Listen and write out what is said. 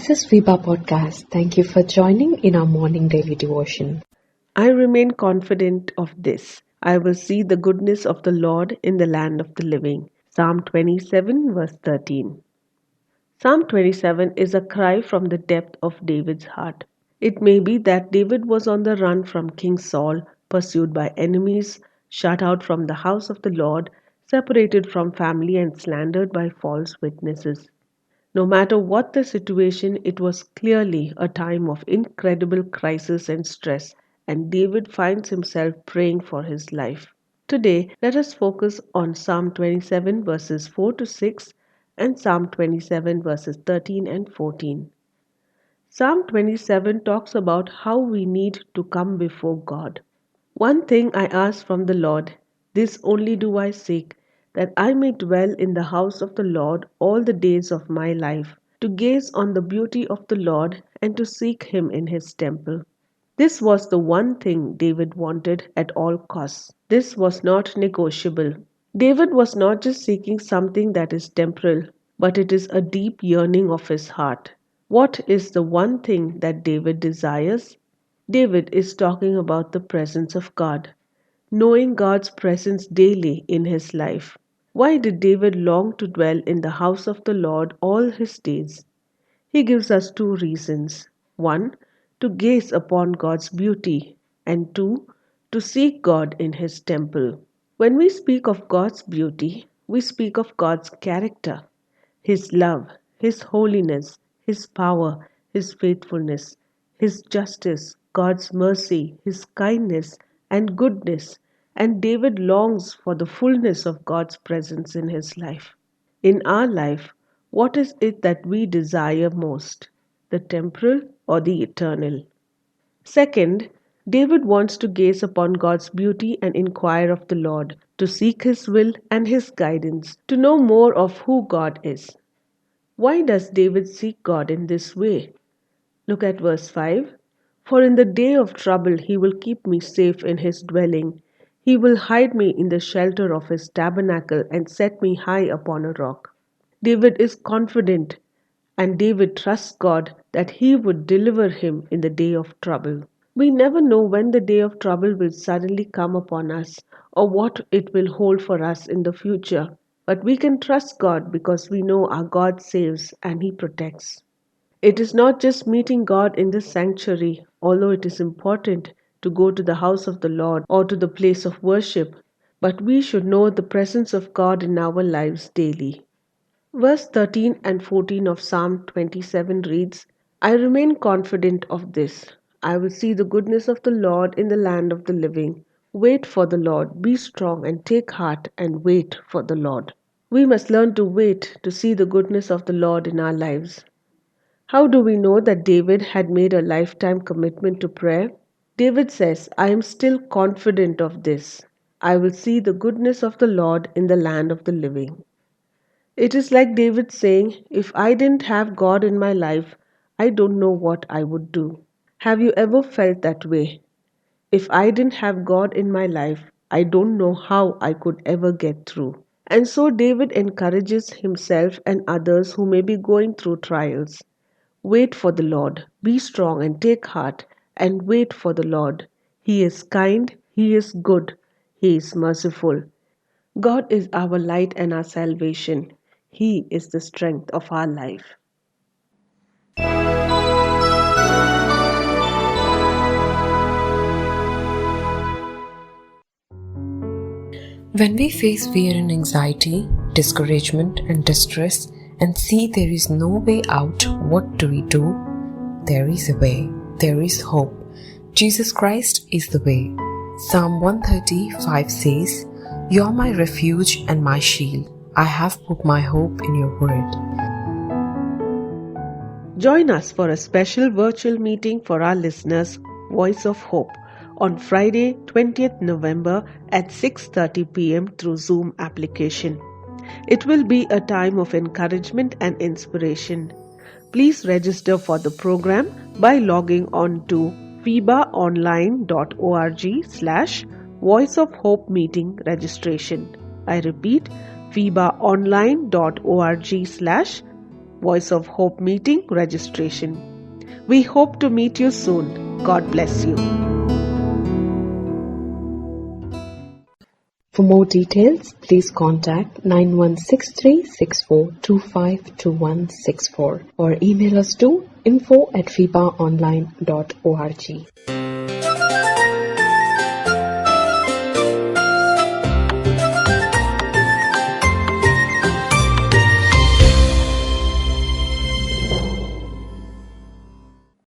This is Viva Podcast. Thank you for joining in our morning daily devotion. I remain confident of this. I will see the goodness of the Lord in the land of the living. Psalm 27, verse 13. Psalm 27 is a cry from the depth of David's heart. It may be that David was on the run from King Saul, pursued by enemies, shut out from the house of the Lord, separated from family, and slandered by false witnesses. No matter what the situation, it was clearly a time of incredible crisis and stress, and David finds himself praying for his life. Today, let us focus on Psalm 27 verses 4 to 6 and Psalm 27 verses 13 and 14. Psalm 27 talks about how we need to come before God. One thing I ask from the Lord, this only do I seek, that I may dwell in the house of the Lord all the days of my life, to gaze on the beauty of the Lord and to seek him in his temple. This was the one thing David wanted at all costs. This was not negotiable. David was not just seeking something that is temporal, but it is a deep yearning of his heart. What is the one thing that David desires? David is talking about the presence of God, knowing God's presence daily in his life. Why did David long to dwell in the house of the Lord all his days? He gives us two reasons. One, to gaze upon God's beauty, and two, to seek God in his temple. When we speak of God's beauty, we speak of God's character, his love, his holiness, his power, his faithfulness, his justice, God's mercy, his kindness and goodness, and David longs for the fullness of God's presence in his life. In our life, what is it that we desire most, the temporal or the eternal? Second, David wants to gaze upon God's beauty and inquire of the Lord, to seek his will and his guidance, to know more of who God is. Why does David seek God in this way? Look at verse 5. For in the day of trouble he will keep me safe in his dwelling. He will hide me in the shelter of his tabernacle and set me high upon a rock. David is confident and David trusts God that he would deliver him in the day of trouble. We never know when the day of trouble will suddenly come upon us or what it will hold for us in the future. But we can trust God because we know our God saves and he protects. It is not just meeting God in the sanctuary, although it is important to go to the house of the Lord or to the place of worship, but we should know the presence of God in our lives daily. Verse 13 and 14 of Psalm 27 reads, I remain confident of this. I will see the goodness of the Lord in the land of the living. Wait for the Lord, be strong and take heart and wait for the Lord. We must learn to wait to see the goodness of the Lord in our lives. How do we know that David had made a lifetime commitment to prayer? David says, I am still confident of this. I will see the goodness of the Lord in the land of the living. It is like David saying, if I didn't have God in my life, I don't know what I would do. Have you ever felt that way? If I didn't have God in my life, I don't know how I could ever get through. And so David encourages himself and others who may be going through trials. Wait for the Lord, be strong and take heart, and wait for the Lord. He is kind, He is good, He is merciful. God is our light and our salvation. He is the strength of our life. When we face fear and anxiety, discouragement and distress, and see there is no way out, what do we do? There is a way. There is hope. Jesus Christ is the way. Psalm 135 says, You are my refuge and my shield. I have put my hope in your word. Join us for a special virtual meeting for our listeners, Voice of Hope, on Friday, 20th November at 6:30 p.m. through Zoom application. It will be a time of encouragement and inspiration. Please register for the program by logging on to fibaonline.org/Voice of Hope meeting registration. I repeat, fibaonline.org/ Voice of Hope meeting registration. We hope to meet you soon. God bless you. For more details, please contact 916364252164 or email us to info@fibaonline.org.